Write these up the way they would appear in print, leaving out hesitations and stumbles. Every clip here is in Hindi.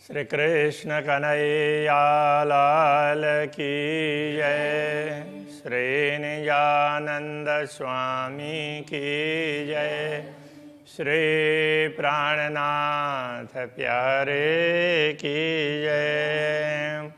श्री कृष्ण कन्हैया लाल की जय। श्री निजानंद स्वामी की जय। श्री प्राणनाथ प्यारे की जय।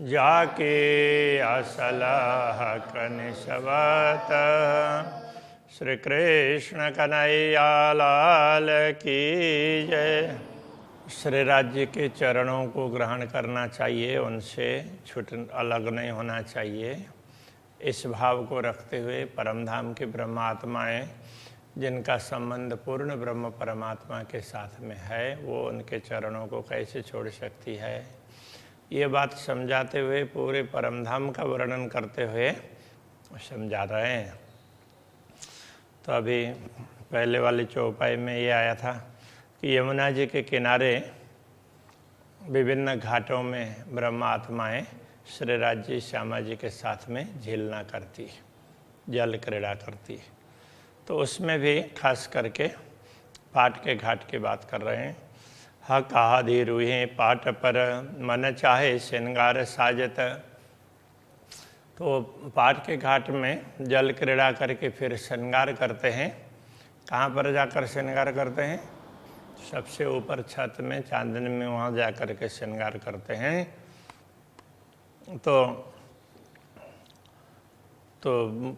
जाके असलह कनिशवत। श्री कृष्ण कन्हैया लाल की जय। श्री राज्य के चरणों को ग्रहण करना चाहिए, उनसे छूट अलग नहीं होना चाहिए। इस भाव को रखते हुए परमधाम के ब्रह्मात्माएं जिनका संबंध पूर्ण ब्रह्म परमात्मा के साथ में है, वो उनके चरणों को कैसे छोड़ सकती है, ये बात समझाते हुए पूरे परमधाम का वर्णन करते हुए समझा रहे हैं। तो अभी पहले वाली चौपाई में ये आया था कि यमुना जी के किनारे विभिन्न घाटों में ब्रह्म आत्माएँ श्री राज्य श्यामा जी के साथ में झीलना करती, जल क्रीड़ा करती। तो उसमें भी खास करके पाट के घाट की बात कर रहे हैं। हक आदि रूहें पाट पर मन चाहे श्रृंगार साजत। तो पाट के घाट में जल क्रीड़ा करके फिर श्रृंगार करते हैं। कहाँ पर जाकर श्रृंगार करते हैं? सबसे ऊपर छत में चांदनी में, वहाँ जा कर के श्रृंगार करते हैं। तो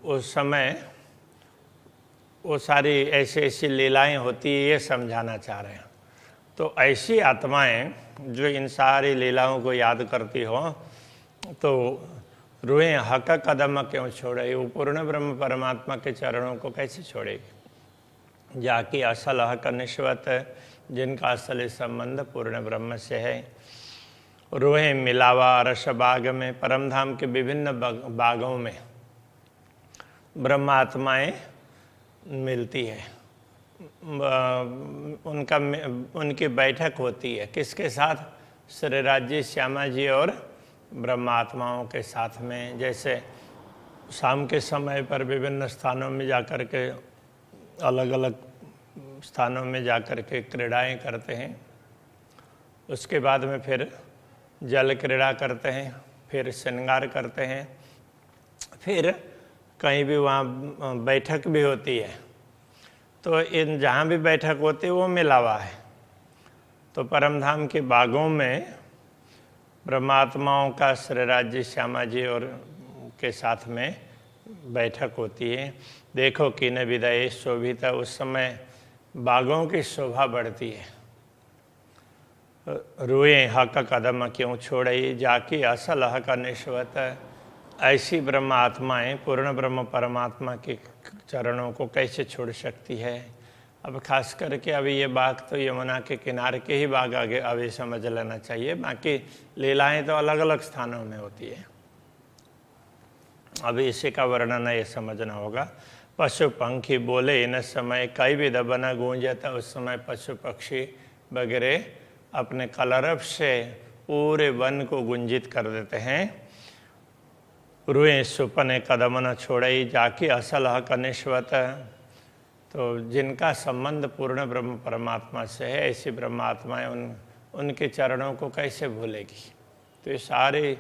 उस समय वो सारी ऐसी लीलाएं होती है, ये समझाना चाह रहे हैं। तो ऐसी आत्माएं जो इन सारी लीलाओं को याद करती हो, तो रूहें हक कदम क्यों छोड़े? वो पूर्ण ब्रह्म परमात्मा के चरणों को कैसे छोड़ेगी? जाकि असल हक निश्वत, जिनका असल संबंध पूर्ण ब्रह्म से है। रूहें मिलावा रस बाग में, परमधाम के विभिन्न बागों में ब्रह्मात्माएं मिलती है। उनकी बैठक होती है किसके साथ? श्री राज्य श्यामा जी और ब्रह्मात्माओं के साथ में। जैसे शाम के समय पर विभिन्न स्थानों में जाकर के, अलग अलग स्थानों में जाकर के क्रीड़ाएँ करते हैं। उसके बाद में फिर जल क्रीड़ा करते हैं, फिर श्रृंगार करते हैं, फिर कहीं भी वहाँ बैठक भी होती है। तो इन जहाँ भी बैठक होती है वो मिलावा है। तो परमधाम के बागों में ब्रह्मात्माओं का श्री राज्य श्यामा जी और के साथ में बैठक होती है। देखो कि न विदय शोभिता, उस समय बागों की शोभा बढ़ती है। रूए हक कदम क्यों छोड़ई, जाकी असल हक निश्वत। ऐसी ब्रह्म आत्माएं पूर्ण ब्रह्म परमात्मा के चरणों को कैसे छोड़ सकती है? अब खास करके अभी ये बाग तो यमुना के किनारे के ही बाग आगे अभी समझ लेना चाहिए। बाकी लीलाएं तो अलग अलग स्थानों में होती है। अभी इसी का वर्णन ये समझना होगा। पशु पंखी बोले इन समय कई भी दबना गूंजता। उस समय पशु पक्षी वगैरह अपने कलरव से पूरे वन को गुंजित कर देते हैं। रूए सुपने कदम न छोड़ई, जाकी असल हक निश्वत। तो जिनका संबंध पूर्ण ब्रह्म परमात्मा से है, ऐसी ब्रह्मात्माएं उनके चरणों को कैसे भूलेगी? तो ये सारी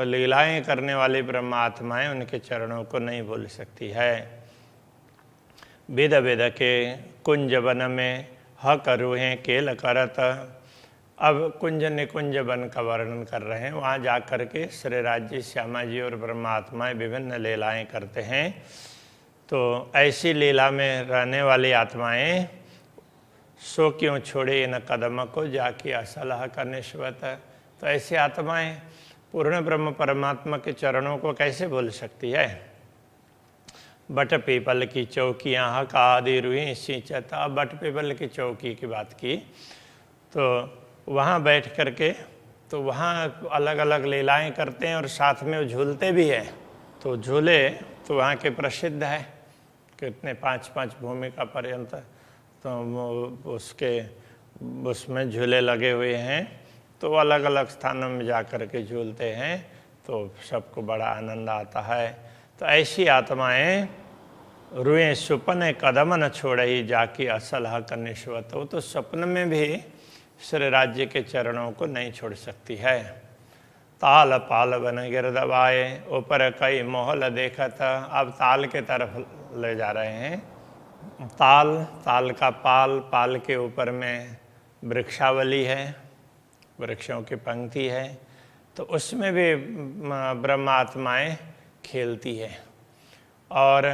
लीलाएं करने वाली ब्रह्मात्माएं उनके चरणों को नहीं भूल सकती है। वेद वेद के कुंज वन में हक रूहें केल करत। अब कुंज निकुंज वन का वर्णन कर रहे हैं। वहाँ जा कर के श्री राज्य श्यामा जी और ब्रह्मात्माएं विभिन्न लीलाएं करते हैं। तो ऐसी लीला में रहने वाली आत्माएं सो क्यों छोड़े इन कदम को, जाकी असलह का निश्वत। तो ऐसी आत्माएं पूर्ण ब्रह्म परमात्मा के चरणों को कैसे भूल सकती है? बट पीपल की चौकियाँ हक आदि रूहें सिंचता। बट पीपल की चौकी की बात की, तो वहाँ बैठ कर के तो वहाँ अलग अलग लीलाएं करते हैं और साथ में वो झूलते भी हैं। तो झूले तो वहाँ के प्रसिद्ध है, कितने 5-5 भूमिका पर्यंत तो उसमें झूले लगे हुए हैं, तो अलग अलग स्थानों में जा कर के झूलते हैं, तो सबको बड़ा आनंद आता है। तो ऐसी आत्माएं रुएं सुपने कदम न छोड़ई जाकी असल हक निश्वत। वो तो स्वप्न में भी श्री राज्य के चरणों को नहीं छोड़ सकती है। ताल पाल बन गिर दबाए ऊपर कई मोहल देखा था। अब ताल के तरफ ले जा रहे हैं। ताल का पाल के ऊपर में वृक्षावली है, वृक्षों की पंक्ति है, तो उसमें भी ब्रह्मात्माएं खेलती है। और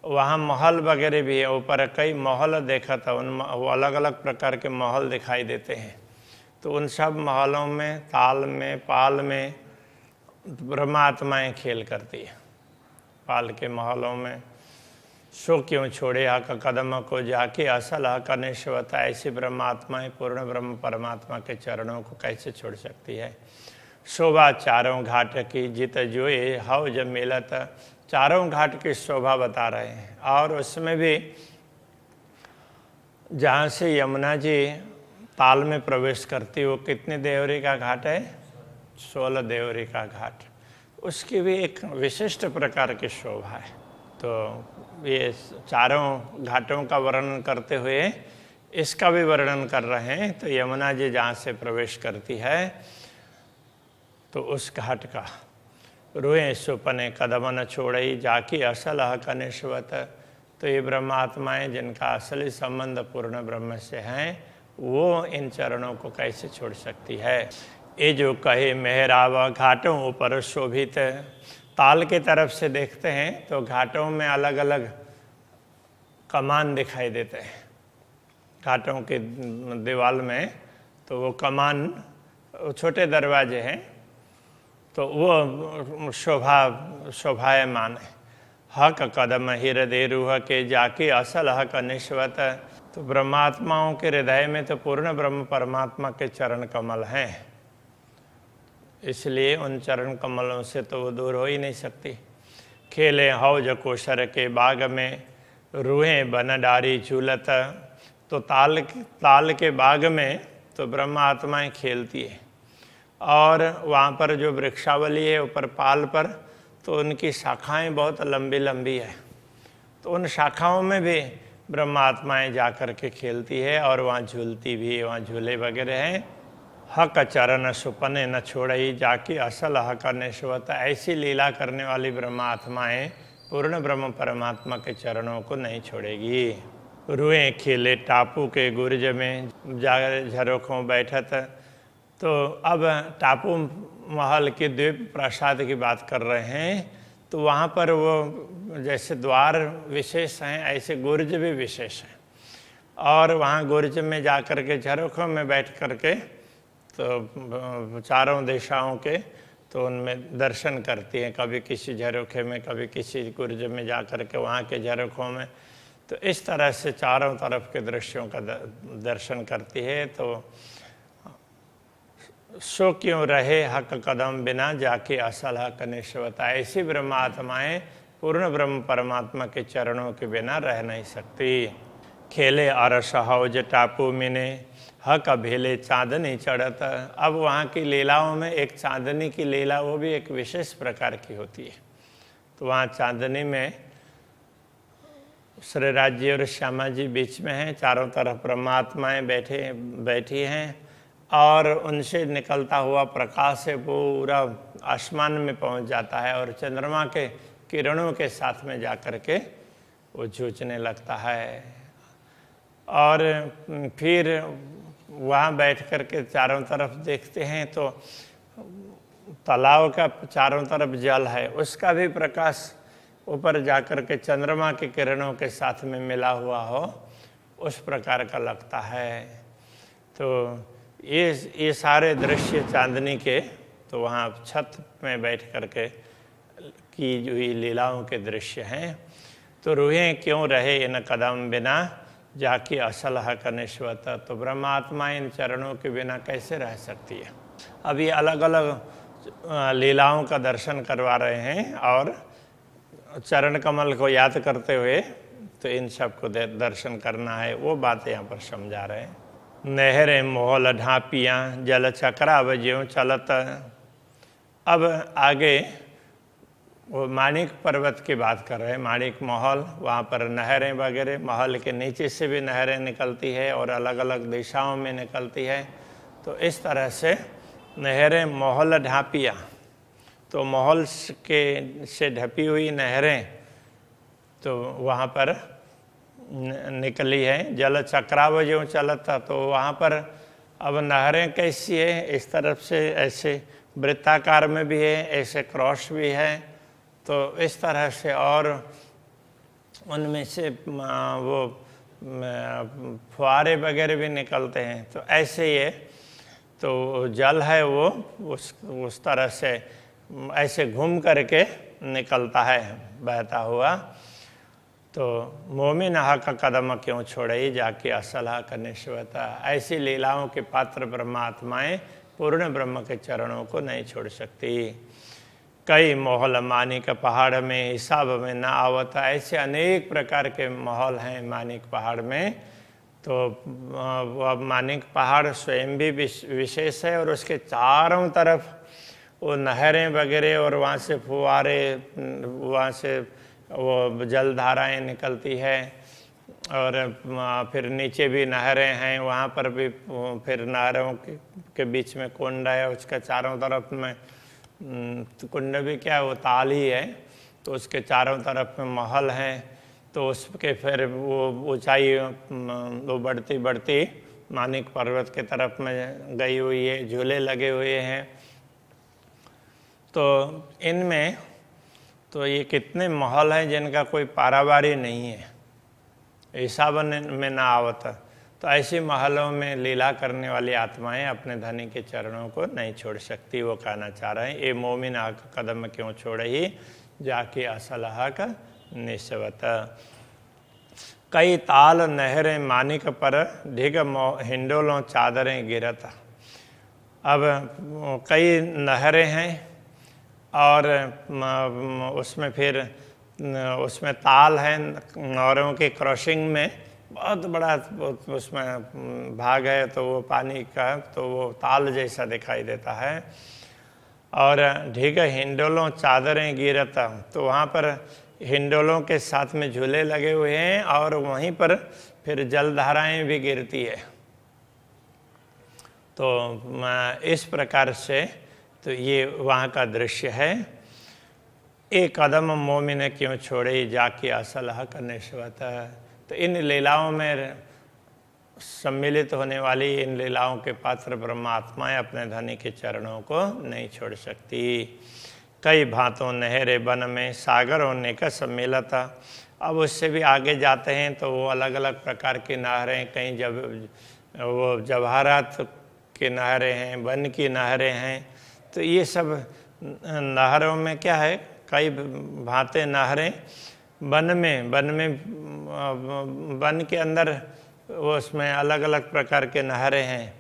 वहाँ महल वगैरह भी है, ऊपर कई महल देखा था, वो अलग अलग प्रकार के महल दिखाई देते हैं। तो उन सब महलों में, ताल में, पाल में ब्रह्मात्माएं खेल करती है। पाल के महलों में सो क्यों छोड़े हक कदम को जाके असल हक निश्वता। ऐसी ब्रह्मात्माएं पूर्ण ब्रह्म परमात्मा के चरणों को कैसे छोड़ सकती है। शोभा चारों घाट की जित जोए हव जब मिलत। चारों घाट की शोभा बता रहे हैं। और उसमें भी जहाँ से यमुना जी ताल में प्रवेश करती, वो कितने देवरी का घाट है? 16 देवरी का घाट। उसकी भी एक विशिष्ट प्रकार की शोभा है। तो ये चारों घाटों का वर्णन करते हुए इसका भी वर्णन कर रहे हैं। तो यमुना जी जहाँ से प्रवेश करती है, तो उस घाट का रोए सुपने कदम न छोड़ई जाकी असल हक निश्वत। तो ये ब्रह्मात्माएं जिनका असली संबंध पूर्ण ब्रह्म से हैं, वो इन चरणों को कैसे छोड़ सकती है। ये जो कहे मेहरावा घाटों ऊपर शोभित। ताल के तरफ से देखते हैं तो घाटों में अलग अलग कमान दिखाई देते हैं। घाटों के दीवाल में तो वो कमान, छोटे दरवाजे हैं, तो वो शोभायमान है। हक कदम हृदय रूह के जाके असल हक निश्वत। तो ब्रह्मात्माओं के हृदय में तो पूर्ण ब्रह्म परमात्मा के चरण कमल हैं, इसलिए उन चरण कमलों से तो वो दूर हो ही नहीं सकती। खेले हौज कोशर के बाग में रूहें बन डारी झूलत। तो ताल के बाग में तो ब्रह्मात्माएं खेलती है। और वहाँ पर जो वृक्षावली है ऊपर पाल पर, तो उनकी शाखाएं बहुत लंबी लंबी है। तो उन शाखाओं में भी ब्रह्मात्माएं जा कर के खेलती है और वहाँ झूलती भी है। वहाँ झूले वगैरह हैं। हक चरण सुपने न छोड़ई जाके असल हक निश्वत। ऐसी लीला करने वाली ब्रह्मात्माएं पूर्ण ब्रह्म परमात्मा के चरणों को नहीं छोड़ेगी। रुएं खेले टापू के गुर्ज में जा झरोखों बैठत। तो अब टापू महल के द्वीप प्रसाद की बात कर रहे हैं। तो वहाँ पर वो जैसे द्वार विशेष हैं, ऐसे गुर्ज भी विशेष हैं। और वहाँ गुर्ज में जा कर के झरोखों में बैठ कर के तो चारों दिशाओं के तो उनमें दर्शन करती हैं। कभी किसी झरोखे में, कभी किसी गुर्ज में जा कर के वहाँ के झरोखों में। तो इस तरह से चारों तरफ के दृश्यों का दर्शन करती है। तो सो क्यों रहे हक कदम बिना जाके असल हक निश्वता। ऐसी ब्रह्मात्माएं पूर्ण ब्रह्म परमात्मा के चरणों के बिना रह नहीं सकती। खेले अरस हौज टापू मिने हक भेले चांदनी चढ़त। अब वहाँ की लीलाओं में एक चांदनी की लीला, वो भी एक विशेष प्रकार की होती है। तो वहाँ चांदनी में श्री राज्य और श्यामा जी बीच में हैं, चारों तरफ परमात्माएं बैठी हैं और उनसे निकलता हुआ प्रकाश से पूरा आसमान में पहुंच जाता है और चंद्रमा के किरणों के साथ में जा कर के वो जूझने लगता है। और फिर वहाँ बैठ कर के चारों तरफ देखते हैं तो तालाब का चारों तरफ जल है, उसका भी प्रकाश ऊपर जाकर के चंद्रमा के किरणों के साथ में मिला हुआ हो, उस प्रकार का लगता है। तो ये सारे दृश्य चांदनी के तो वहाँ छत में बैठ कर के की हुई लीलाओं के दृश्य हैं। तो रूहें क्यों रहे इन कदम बिना जाके असल हक निश्वत। तो ब्रह्मात्मा इन चरणों के बिना कैसे रह सकती है। अब ये अलग अलग लीलाओं का दर्शन करवा रहे हैं और चरण कमल को याद करते हुए तो इन सब को दर्शन करना है, वो बात यहाँ पर समझा रहे हैं। नहरें मोहल ढापियाँ जल चक्राव ज्यों चलत। अब आगे वो माणिक पर्वत की बात कर रहे हैं, माणिक महल, वहाँ पर नहरें वगैरह, महल के नीचे से भी नहरें निकलती है और अलग अलग दिशाओं में निकलती है। तो इस तरह से नहरें मोहल ढापियाँ, तो महल के से ढपी हुई नहरें तो वहाँ पर निकली है। जल चक्राव ज्यों चलता, तो वहाँ पर अब नहरें कैसी है, इस तरफ से ऐसे वृत्ताकार में भी है, ऐसे क्रॉस भी है, तो इस तरह से, और उनमें से वो फुहारे वगैरह भी निकलते हैं। तो ऐसे ये तो जल है वो उस तरह से ऐसे घूम करके निकलता है बहता हुआ। तो मोमिन हक कदम क्यों छोड़े जाके असलह करने शिवता। ऐसी लीलाओं के पात्र ब्रह्मात्माएं पूर्ण ब्रह्म के चरणों को नहीं छोड़ सकती। कई मोहल मानिक पहाड़ में हिसाब में ना आवता। ऐसे अनेक प्रकार के महल हैं मानिक पहाड़ में। तो वह मानिक पहाड़ स्वयं भी विशेष है और उसके चारों तरफ वो नहरें वगैरह और वहाँ से फुहारे, वहाँ से वो जलधाराएं निकलती है, और फिर नीचे भी नहरें हैं, वहाँ पर भी फिर नहरों के बीच में कुंड है, उसके चारों तरफ में कुंड भी क्या है, वो ताल ही है, तो उसके चारों तरफ में महल हैं। तो उसके फिर वो ऊंचाई वो बढ़ती बढ़ती मानिक पर्वत के तरफ में गई हुई है, झूले लगे हुए हैं। तो इनमें तो ये कितने महल हैं जिनका कोई पारावारी नहीं है, हिसाब में ना आवता। तो ऐसी महलों में लीला करने वाली आत्माएं अपने धनी के चरणों को नहीं छोड़ सकती। वो कहना चाह रहे हैं, ये मोमिन हक कदम क्यों छोड़े ही जाके असलह का निस्वत। कई ताल नहरें मानिक पर ढिग हिंडोलों चादरें गिरत। अब कई नहरें हैं और उसमें फिर उसमें ताल है, नहरों के क्रॉसिंग में बहुत बड़ा उसमें भाग है, तो वो पानी का तो वो ताल जैसा दिखाई देता है। और ढिग हिंडोलों चादरें गिरता, तो वहाँ पर हिंडोलों के साथ में झूले लगे हुए हैं और वहीं पर फिर जलधाराएं भी गिरती है। तो इस प्रकार से तो ये वहाँ का दृश्य है। एक कदम मोमिन क्यों छोड़े जाके असलह करने शिवता। तो इन लीलाओं में सम्मिलित होने वाली इन लीलाओं के पात्र ब्रह्मात्माएं अपने धनी के चरणों को नहीं छोड़ सकती। कई भांतों नहरे बन में सागर होने का सम्मिलता। अब उससे भी आगे जाते हैं तो वो अलग अलग प्रकार की नहरें, कहीं जब वो जवाहरात की नहरें हैं, वन की नहरें हैं। तो ये सब नहरों में क्या है, कई भांते नहरें वन में वन के अंदर वो उसमें अलग अलग प्रकार के नहरें हैं।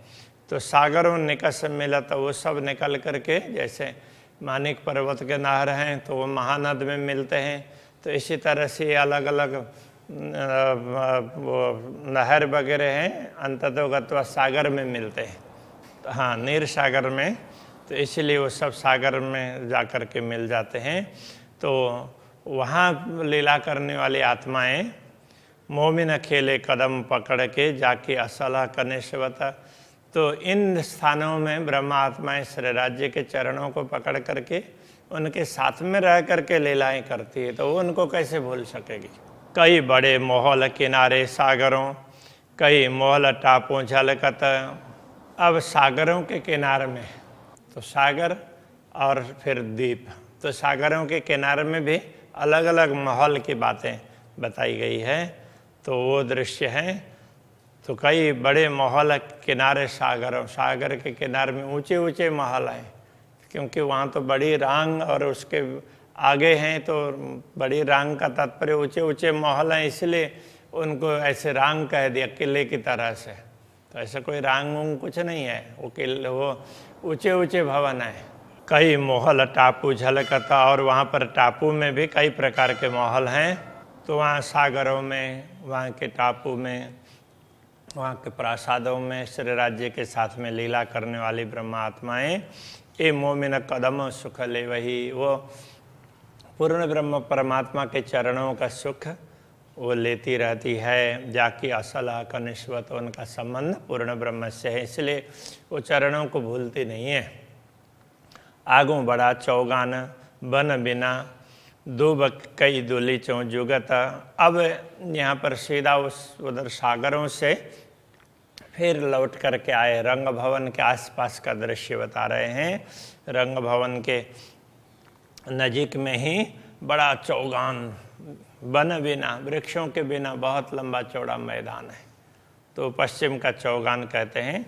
तो सागरों निकट से मिला, तो वो सब निकल करके, जैसे मानिक पर्वत के नहर हैं तो वो महानद में मिलते हैं। तो इसी तरह से अलग अलग वो नहर वगैरह हैं अंततोगत्वा सागर में मिलते हैं। तो हाँ, नीर सागर में, तो इसीलिए वो सब सागर में जा कर के मिल जाते हैं। तो वहाँ लीला करने वाली आत्माएं मोमिन खेले कदम पकड़ के जाके असलह करने से बता। तो इन स्थानों में ब्रह्मा आत्माएं श्री राज्य के चरणों को पकड़ करके उनके साथ में रह करके लीलाएं करती है, तो वो उनको कैसे भूल सकेगी। कई बड़े मोहल किनारे सागरों, कई मोहल टापों झलकत। अब सागरों के किनारे में, तो सागर और फिर द्वीप, तो सागरों के किनारे में भी अलग अलग महल की बातें बताई गई है। तो वो दृश्य हैं। तो कई बड़े महल किनारे सागर के किनारे में ऊंचे ऊंचे महल हैं, क्योंकि वहाँ तो बड़ी रांग और उसके आगे हैं, तो बड़ी रांग का तात्पर्य ऊंचे ऊंचे महल हैं, इसलिए उनको ऐसे रांग कह दिया, किले की तरह से। तो ऐसा कोई रांग उंग कुछ नहीं है, वो किले, वो ऊंचे ऊंचे भवन है। कई महल टापू झलकता, और वहाँ पर टापू में भी कई प्रकार के महल हैं। तो वहाँ सागरों में, वहाँ के टापू में, वहाँ के प्रासादों में श्री राज्य के साथ में लीला करने वाली ब्रह्मात्माएं ये मोमिन कदम सुख ले वही, वो पूर्ण ब्रह्म परमात्मा के चरणों का सुख वो लेती रहती है। जाकी असल का निश्वत, उनका संबंध पूर्ण ब्रह्म से है, इसलिए वो चरणों को भूलती नहीं है। आगू बड़ा चौगान बन बिना दूब कई दुली चौ जुगत। अब यहाँ पर सीधा उधर सागरों से फिर लौट करके आए, रंग भवन के आसपास का दृश्य बता रहे हैं। रंग भवन के नजीक में ही बड़ा चौगान, वन बिना, वृक्षों के बिना बहुत लंबा चौड़ा मैदान है, तो पश्चिम का चौगान कहते हैं।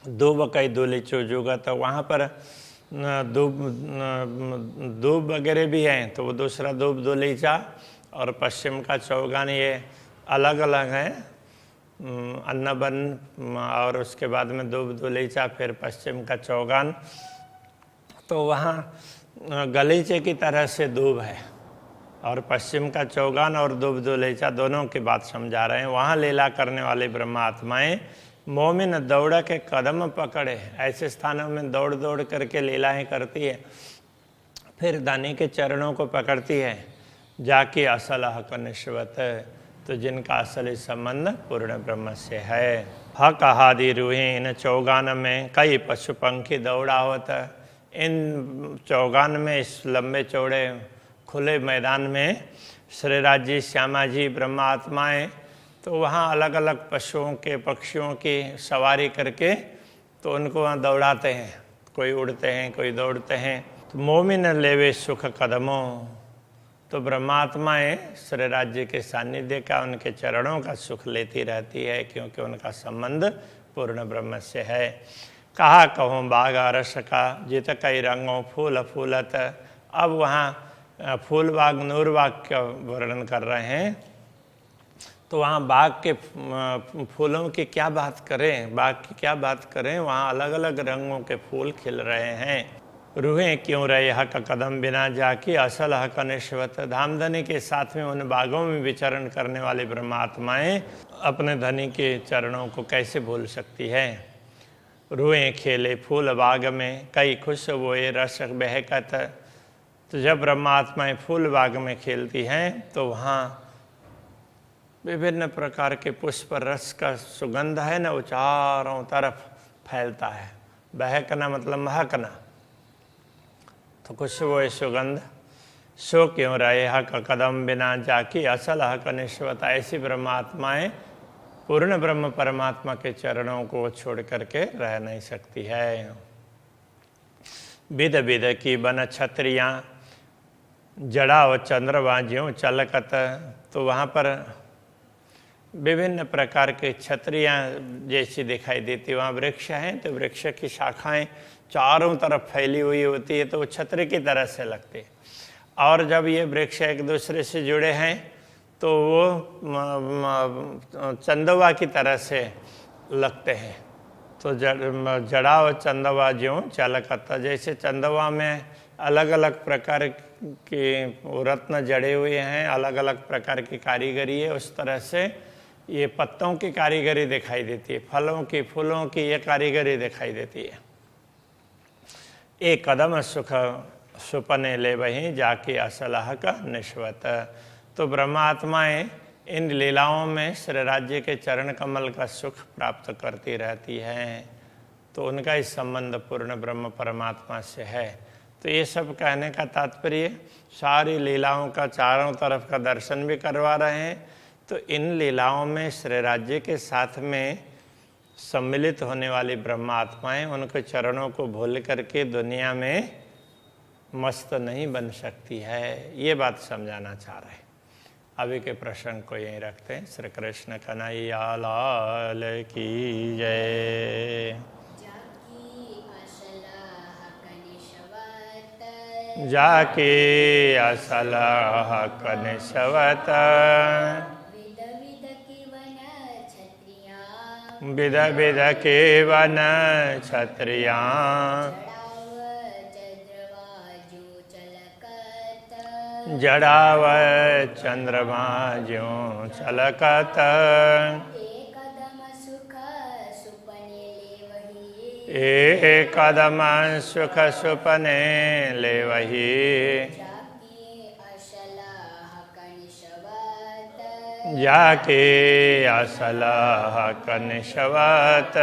दूब कई दुली चौ जुगत, वहाँ पर दूब वगैरह भी हैं, तो वो दूसरा दूब दुलीचा और पश्चिम का चौगान ये अलग अलग है। अन्नबन और उसके बाद में दूब दुलीचा, फिर पश्चिम का चौगान। तो वहाँ गलीचे की तरह से दूब है, और पश्चिम का चौगान और दूब दुलीचा दोनों की बात समझा रहे हैं। वहाँ लीला करने वाली ब्रह्मात्माएं मोमिन दौड़ के कदम पकड़े, ऐसे स्थानों में दौड़ दौड़ करके लीलाएं करती है, फिर दानी के चरणों को पकड़ती है। जाके असल हक निश्वत, तो जिनका असली संबंध पूर्ण ब्रह्म से है। हक हादि रूहे, इन चौगान में कई पशु पंखी दौड़ा होता। इन चौगान में, इस लंबे चौड़े खुले मैदान में श्री राज्य श्यामा जी ब्रह्मात्माएं तो वहाँ अलग अलग पशुओं के, पक्षियों की सवारी करके तो उनको वहाँ दौड़ाते हैं। कोई उड़ते हैं, कोई दौड़ते हैं। तो मोमिन लेवे सुख कदमों, तो ब्रह्मात्माएं श्री राज्य के सानिध्य का, उनके चरणों का सुख लेती रहती है, क्योंकि उनका संबंध पूर्ण ब्रह्म से है। कहा कहूँ बाग रस का, जित कई रंगों फूल फूलत। अब वहाँ फूल बाग, नूर बाग का वर्णन कर रहे हैं। तो वहाँ बाग के फूलों की क्या बात करें, बाग की क्या बात करें, वहाँ अलग अलग रंगों के फूल खिल रहे हैं। रूहें क्यों रहे हक कदम बिना जाके असल हक निश्वत। धामधनी के साथ में उन बागों में विचरण करने वाली ब्रह्मात्माएं अपने धनी के चरणों को कैसे भूल सकती है। रूहें खेले फूल बाग में कई खुश हुए रस बहकत। तो जब ब्रह्मात्माएं फूल बाग में खेलती हैं तो वहाँ विभिन्न प्रकार के पुष्प रस का सुगंध है ना, वो चारों तरफ फैलता है। बहकना मतलब महकना, तो खुशबू सुगंध। सो क्यों रहे हक कदम बिना जाकी असल हक निश्वत। ऐसी ब्रह्मात्माएं पूर्ण ब्रह्म परमात्मा के चरणों को छोड़ करके रह नहीं सकती है। विध विध की बन छत्रियाँ जड़ा व चंद्रमा ज्यों चलकत। तो वहाँ पर विभिन्न प्रकार के छत्रियाँ जैसी दिखाई देती, वहाँ वृक्ष हैं तो वृक्ष की शाखाएं चारों तरफ फैली हुई होती है, तो वो छतरी की तरह से लगती है। और जब ये वृक्ष एक दूसरे से जुड़े हैं तो वो चंदवा की तरह से लगते हैं। तो जड़ा व चंदवा ज्यों चलकता, जैसे चंदवा में अलग अलग प्रकार के रत्न जड़े हुए हैं, अलग अलग प्रकार की कारीगरी है, उस तरह से ये पत्तों की कारीगरी दिखाई देती है, फलों की, फूलों की ये कारीगरी दिखाई देती है। एक कदम सुख सुपने ले वहीं जाके असलह का निश्वत। तो ब्रह्मात्माएं इन लीलाओं में श्री राज्य के चरण कमल का सुख प्राप्त करती रहती हैं, तो उनका इस संबंध पूर्ण ब्रह्म परमात्मा से है। तो ये सब कहने का तात्पर्य सारी लीलाओं का चारों तरफ का दर्शन भी करवा रहे हैं। तो इन लीलाओं में श्री राज्य के साथ में सम्मिलित होने वाली ब्रह्मात्माएं उनके चरणों को भूल करके दुनिया में मस्त नहीं बन सकती है, ये बात समझाना चाह रहे हैं। अभी के प्रसंग को यहीं रखते हैं। श्री कृष्ण कन्हैया लाल की जय। जाके असलह कनिशवत विध विध के वन छत्रियाँ जड़ावत चंद्रमा ज्यों छलकत कदम सुख सुपने ले वही एक कदम सुख सुपने ले वही जाके असलाह जाके असलाह कनिशवत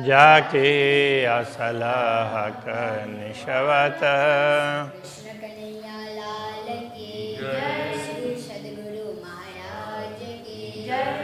जाके असलाह कनिशवत। कृष्ण कन्हैया लाल की जय, श्री सद्गुरु महाराज की जय।